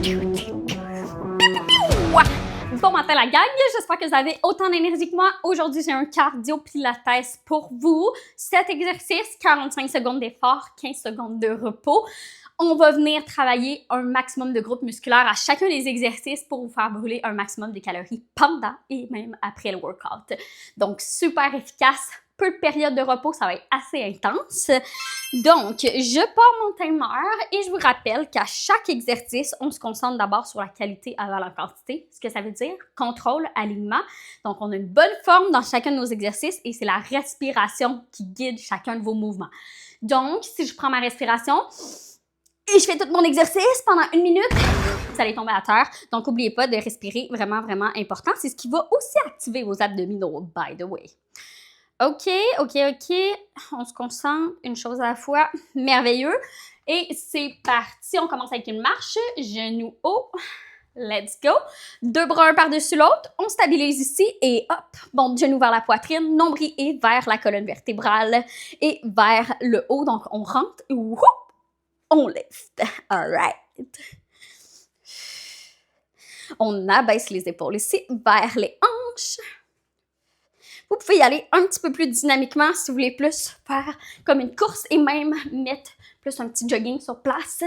Bon matin la gang, j'espère que vous avez autant d'énergie que moi. Aujourd'hui, j'ai un cardio pilates pour vous. 7 exercices, 45 secondes d'effort, 15 secondes de repos. On va venir travailler un maximum de groupes musculaires à chacun des exercices pour vous faire brûler un maximum de calories pendant et même après le workout. Donc, super efficace. Peu de période de repos, ça va être assez intense. Donc, je pars mon timer et je vous rappelle qu'à chaque exercice, on se concentre d'abord sur la qualité avant la quantité. Ce que ça veut dire, contrôle, alignement. Donc, on a une bonne forme dans chacun de nos exercices et c'est la respiration qui guide chacun de vos mouvements. Donc, si je prends ma respiration et je fais tout mon exercice pendant 1 minute, vous allez tomber à terre. Donc, n'oubliez pas de respirer, vraiment, vraiment important. C'est ce qui va aussi activer vos abdominaux, by the way. OK. On se concentre, une chose à la fois. Merveilleux. Et c'est parti. On commence avec une marche. Genoux haut. Let's go. 2 bras un par-dessus l'autre. On stabilise ici et hop. Bon, genou vers la poitrine. Nombril et vers la colonne vertébrale et vers le haut. Donc, on rentre et whoop, on lift. All right. On abaisse les épaules ici vers les hanches. Vous pouvez y aller un petit peu plus dynamiquement si vous voulez plus faire comme une course et même mettre plus un petit jogging sur place.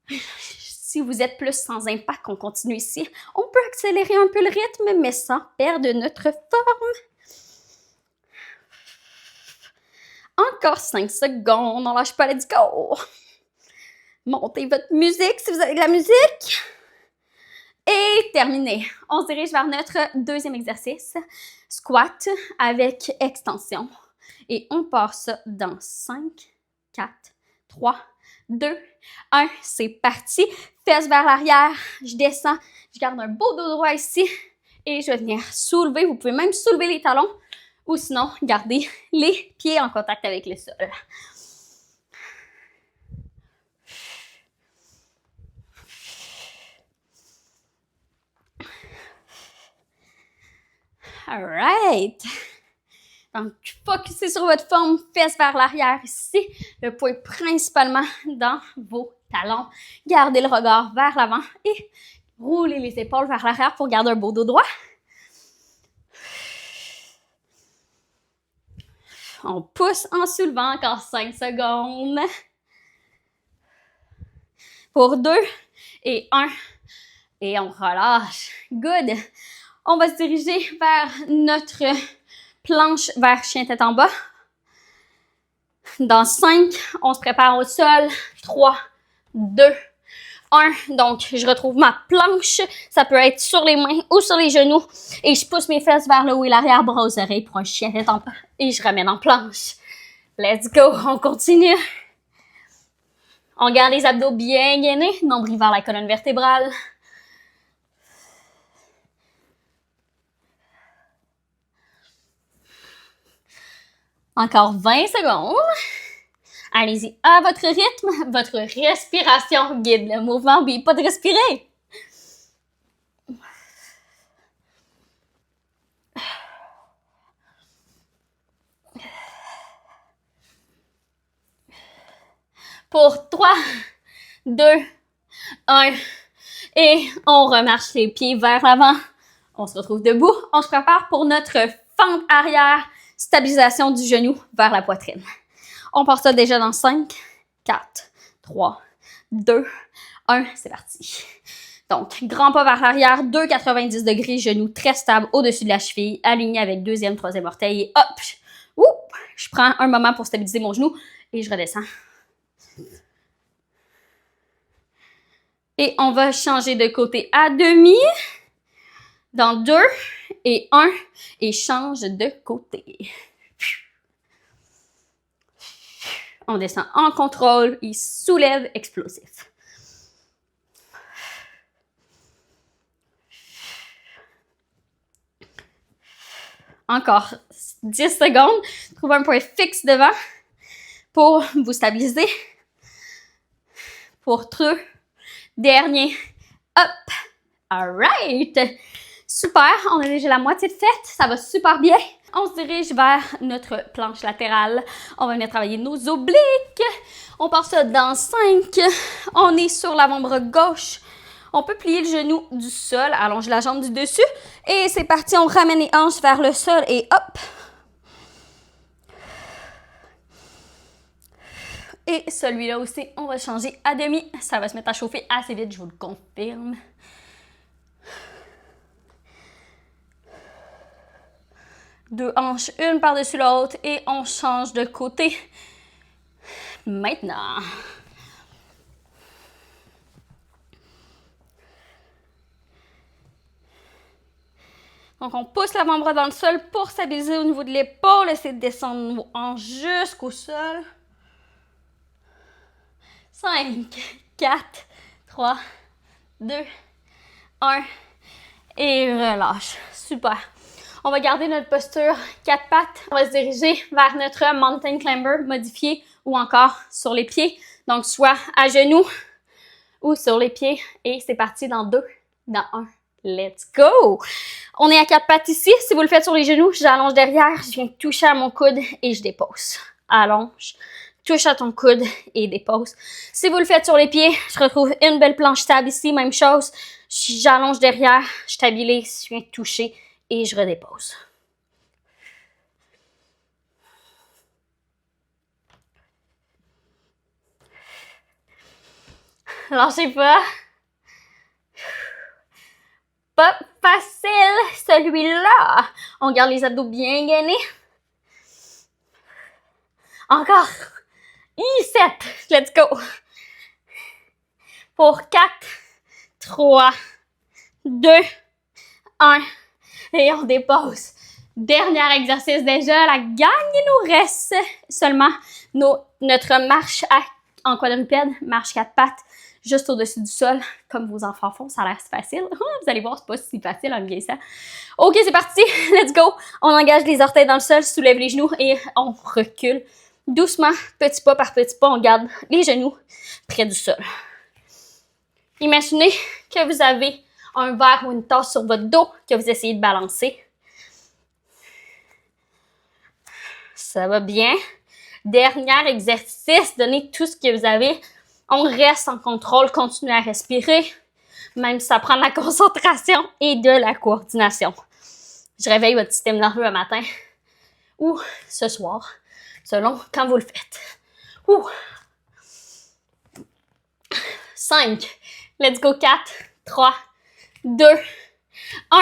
Si vous êtes plus sans impact, on continue ici. On peut accélérer un peu le rythme, mais sans perdre notre forme. Encore 5 secondes, on lâche pas, let's go! Montez votre musique si vous avez de la musique. Et terminé. On se dirige vers notre deuxième exercice. Squat avec extension. Et on part ça dans 5, 4, 3, 2, 1. C'est parti. Fesses vers l'arrière. Je descends. Je garde un beau dos droit ici. Et je vais venir soulever. Vous pouvez même soulever les talons. Ou sinon, garder les pieds en contact avec le sol. Alright! Donc, focussez sur votre forme, fesses vers l'arrière ici. Le poids est principalement dans vos talons. Gardez le regard vers l'avant et roulez les épaules vers l'arrière pour garder un beau dos droit. On pousse en soulevant, encore 5 secondes. Pour 2 et 1. Et on relâche. Good! On va se diriger vers notre planche vers chien tête en bas. Dans 5, on se prépare au sol. 3, 2, 1. Donc, je retrouve ma planche. Ça peut être sur les mains ou sur les genoux. Et je pousse mes fesses vers le haut et l'arrière, bras aux oreilles pour un chien tête en bas. Et je ramène en planche. Let's go, on continue. On garde les abdos bien gainés. Nombril vers la colonne vertébrale. Encore 20 secondes. Allez-y à votre rythme. Votre respiration guide le mouvement. N'oubliez pas de respirer. Pour 3, 2, 1. Et on remarche les pieds vers l'avant. On se retrouve debout. On se prépare pour notre fente arrière. Stabilisation du genou vers la poitrine. On part ça déjà dans 5, 4, 3, 2, 1. C'est parti. Donc, grand pas vers l'arrière, 2,90 degrés, genou très stable au-dessus de la cheville, aligné avec 2e, 3e orteil. Et hop! Oup, je prends un moment pour stabiliser mon genou et je redescends. Et on va changer de côté à demi. Dans 2 et 1 et change de côté. On descend en contrôle et soulève explosif. Encore 10 secondes. Trouvez un point fixe devant pour vous stabiliser. Pour 3, dernier. Hop! Alright! Super, on a déjà la moitié de faite, ça va super bien. On se dirige vers notre planche latérale. On va venir travailler nos obliques. On part ça dans 5. On est sur l'avant-bras gauche. On peut plier le genou du sol, allonge la jambe du dessus. Et c'est parti, on ramène les hanches vers le sol et hop! Et celui-là aussi, on va changer à demi. Ça va se mettre à chauffer assez vite, je vous le confirme. Deux hanches, une par-dessus l'autre et on change de côté. Maintenant. Donc, on pousse l'avant-bras dans le sol pour stabiliser au niveau de l'épaule. Essayez de descendre nos hanches jusqu'au sol. 5, 4, 3, 2, 1 et relâche. Super. On va garder notre posture 4 pattes. On va se diriger vers notre mountain climber modifié ou encore sur les pieds. Donc, soit à genoux ou sur les pieds. Et c'est parti dans 2, dans 1. Let's go! On est à 4 pattes ici. Si vous le faites sur les genoux, j'allonge derrière, je viens toucher à mon coude et je dépose. Allonge, touche à ton coude et dépose. Si vous le faites sur les pieds, je retrouve une belle planche stable ici, même chose. J'allonge derrière, je stabilise, je viens toucher et je redépose. Lâchez pas. Pas facile, celui-là. On garde les abdos bien gainés. Encore. 7. Let's go. Pour 4, 3, 2, 1. Et on dépose. Dernier exercice déjà. La gang, il nous reste seulement notre marche en quadrupède, marche 4 pattes, juste au-dessus du sol, comme vos enfants font. Ça a l'air si facile. Vous allez voir, c'est pas si facile en vieillissant. OK, c'est parti. Let's go. On engage les orteils dans le sol, soulève les genoux et on recule. Doucement, petit pas par petit pas, on garde les genoux près du sol. Imaginez que vous avez un verre ou une tasse sur votre dos que vous essayez de balancer. Ça va bien. Dernier exercice, donnez tout ce que vous avez. On reste en contrôle, continuez à respirer, même si ça prend de la concentration et de la coordination. Je réveille votre système nerveux un matin ou ce soir, selon quand vous le faites. 5, let's go, 4, 3, 2, 1.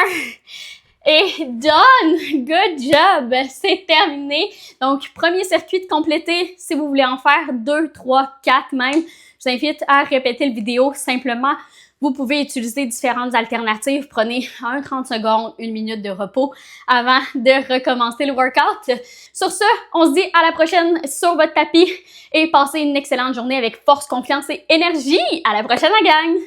Et done! Good job! C'est terminé. Donc, premier circuit de complété. Si vous voulez en faire 2, 3, 4 même, je vous invite à répéter le vidéo simplement. Vous pouvez utiliser différentes alternatives. Prenez 30 secondes, 1 minute de repos avant de recommencer le workout. Sur ce, on se dit à la prochaine sur votre tapis et passez une excellente journée avec force, confiance et énergie. À la prochaine, la gang!